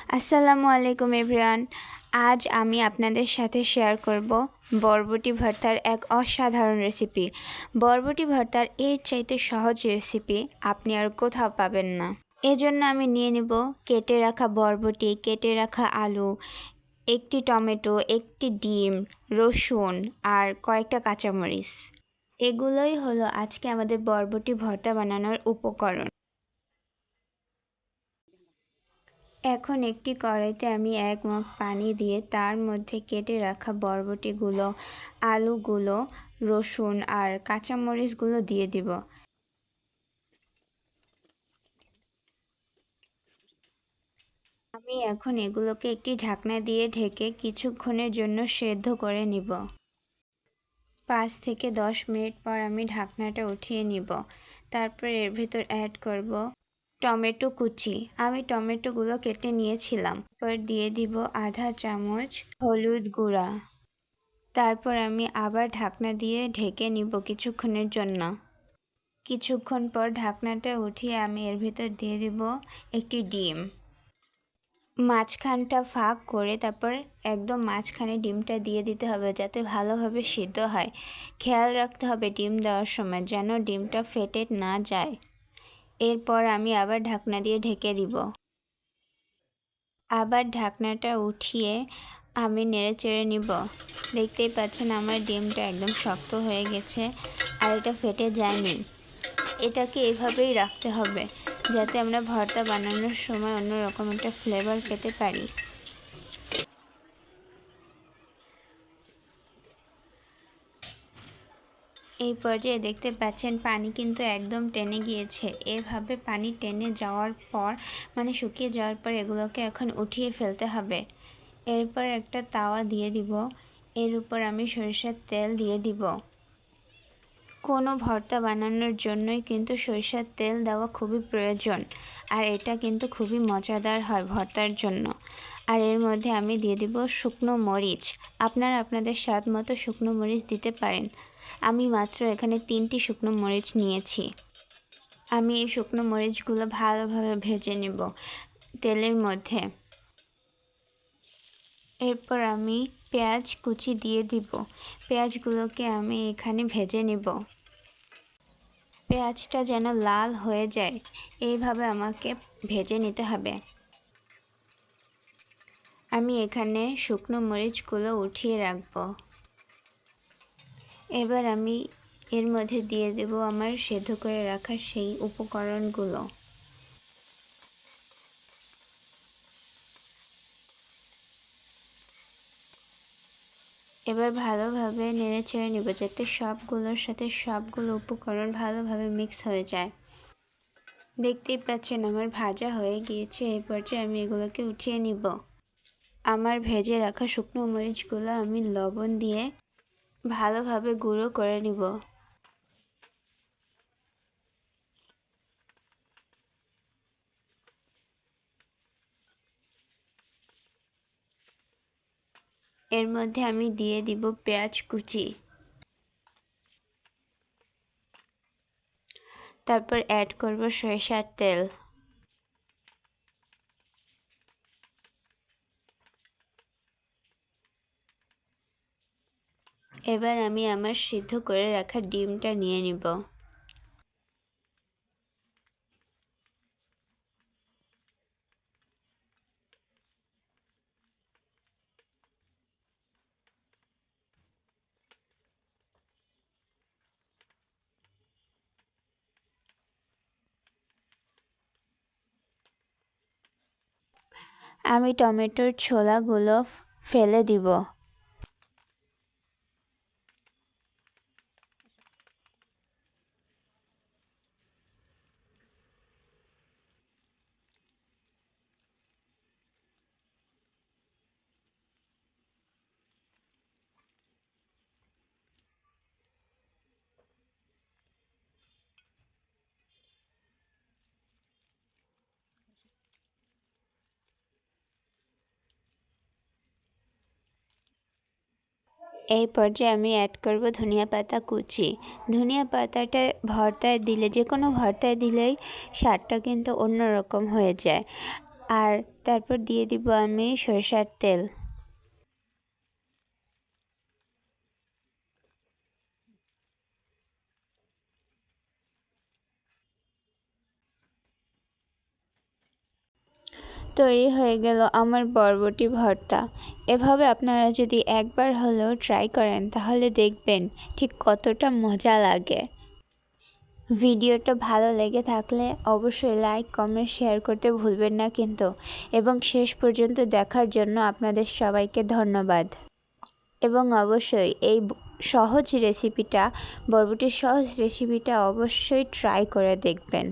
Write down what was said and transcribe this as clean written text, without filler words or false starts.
আসসালামু আলাইকুম এভরিওয়ান। আজ আমি আপনাদের সাথে শেয়ার করব বরবটি ভর্তার এক অসাধারণ রেসিপি। বরবটি ভর্তার এর চাইতে সহজ রেসিপি আপনি আর কোথাও পাবেন না। এজন্য আমি নিয়ে নেব কেটে রাখা বরবটি, কেটে রাখা আলু, একটি টমেটো, একটি ডিম, রসুন আর কয়েকটা কাঁচামরিচ। এগুলোই হলো আজকে আমাদের বরবটি ভর্তা বানানোর উপকরণ। এখন একটি কড়াইতে আমি 1 মগ পানি দিয়ে তার মধ্যে কেটে রাখা বরবটিগুলো, আলুগুলো, রসুন আর কাঁচামরিচগুলো দিয়ে দিব। আমি এখন এগুলোকে একটি ঢাকনা দিয়ে ঢেকে কিছুক্ষণের জন্য সেদ্ধ করে নিব। 5 থেকে 10 মিনিট পর আমি ঢাকনাটা উঠিয়ে নিব। তারপর এর ভিতর অ্যাড করব টমেটো কুচি। আমি টমেটোগুলো কেটে নিয়েছিলাম। এরপর দিয়ে দিব আধা চামচ হলুদ গুঁড়া। তারপর আমি আবার ঢাকনা দিয়ে ঢেকে নিব কিছুক্ষণের জন্য। কিছুক্ষণ পর ঢাকনাটা উঠিয়ে আমি এর ভিতর দিয়ে দিব একটি ডিম। মাঝখানটা ফাঁক করে তারপর একদম মাঝখানে ডিমটা দিয়ে দিতে হবে যাতে ভালোভাবে সিদ্ধ হয়। খেয়াল রাখতে হবে ডিম দেওয়ার সময় যেন ডিমটা ফেটে না যায়। এরপর আমি আবার ঢাকনা দিয়ে ঢেকে দিব। আবার ঢাকনাটা উঠিয়ে আমি নেড়েচেড়ে নিব। দেখতেই পাচ্ছেন আমার ডিমটা একদম শক্ত হয়ে গেছে আর এটা ফেটে যায়নি। এটাকে এভাবেই রাখতে হবে যাতে আমরা ভর্তা বানানোর সময় অন্যরকম একটা ফ্লেভার পেতে পারি। এই পর্যায়ে দেখতে পাচ্ছেন পানি কিন্তু একদম টেনে গিয়েছে। এভাবে পানি টেনে যাওয়ার পর শুকিয়ে যাওয়ার পর এগুলোকে এখন উঠিয়ে ফেলতে হবে। এরপর একটা তাওয়া দিয়ে দিব। এর উপর আমি সরিষার তেল দিয়ে দিব। কোনো ভর্তা বানানোর জন্যই কিন্তু সরিষার তেল দেওয়া খুবই প্রয়োজন, আর এটা কিন্তু খুবই মজাদার হয় ভর্তার জন্য। আর এর মধ্যে আমি দিয়ে দিব শুকনো মরিচ। আপনারা আপনাদের স্বাদ মতো শুকনো মরিচ দিতে পারেন। আমি মাত্র এখানে 3টি শুকনো মরিচ নিয়েছি। আমি এই শুকনো মরিচগুলো ভালোভাবে ভেজে নেব তেলের মধ্যে। এরপর আমি পেঁয়াজ কুচি দিয়ে দিব। পেঁয়াজগুলোকে আমি এখানে ভেজে নেব। পেঁয়াজটা যেন লাল হয়ে যায় এইভাবে আমাকে ভেজে নিতে হবে। আমি এখানে শুকনো মরিচগুলো উঠিয়ে রাখব। এবার আমি এর মধ্যে দিয়ে দেব আমার সেদ্ধ করে রাখা সেই উপকরণগুলো। এবার ভালোভাবে নেড়ে ছেড়ে নেব যাতে সবগুলোর সাথে সবগুলো উপকরণ ভালোভাবে মিক্স হয়ে যায়। দেখতেই পাচ্ছেন আমার ভাজা হয়ে গিয়েছে। এই পর্যায়ে আমি এগুলোকে উঠিয়ে নিব। আমার ভেজে রাখা শুকনো মরিচগুলো আমি লবণ দিয়ে ভালোভাবে গুঁড়ো করে নিব। এর মধ্যে আমি দিয়ে দিব পেঁয়াজ কুচি। তারপর অ্যাড করব সরিষার তেল। এবার আমি আমার সিদ্ধ করে রাখা ডিমটা নিয়ে নিব। আমি টমেটোর ছোলাগুলো ফেলে দিব। এই পর্যায়ে আমি অ্যাড করব ধনিয়া পাতা কুচি। ধনিয়া পাতাটা ভর্তায় দিলে, যে কোনো ভর্তায় দিলেই স্বাদটা কিন্তু অন্যরকম হয়ে যায়। আর তারপর দিয়ে দিব আমি সরিষার তেল। তৈরি হয়ে গেল আমার বরবটি ভর্তা। এভাবে আপনারা যদি একবার হলেও ট্রাই করেন তাহলে দেখবেন ঠিক কতটা মজা লাগে। ভিডিওটা ভালো লেগে থাকলে অবশ্যই লাইক কমেন্ট শেয়ার করতে ভুলবেন না কিন্তু, এবং শেষ পর্যন্ত দেখার জন্য আপনাদের সবাইকে ধন্যবাদ। এবং অবশ্যই এই সহজ রেসিপিটা, বরবটির সহজ রেসিপিটা অবশ্যই ট্রাই করে দেখবেন।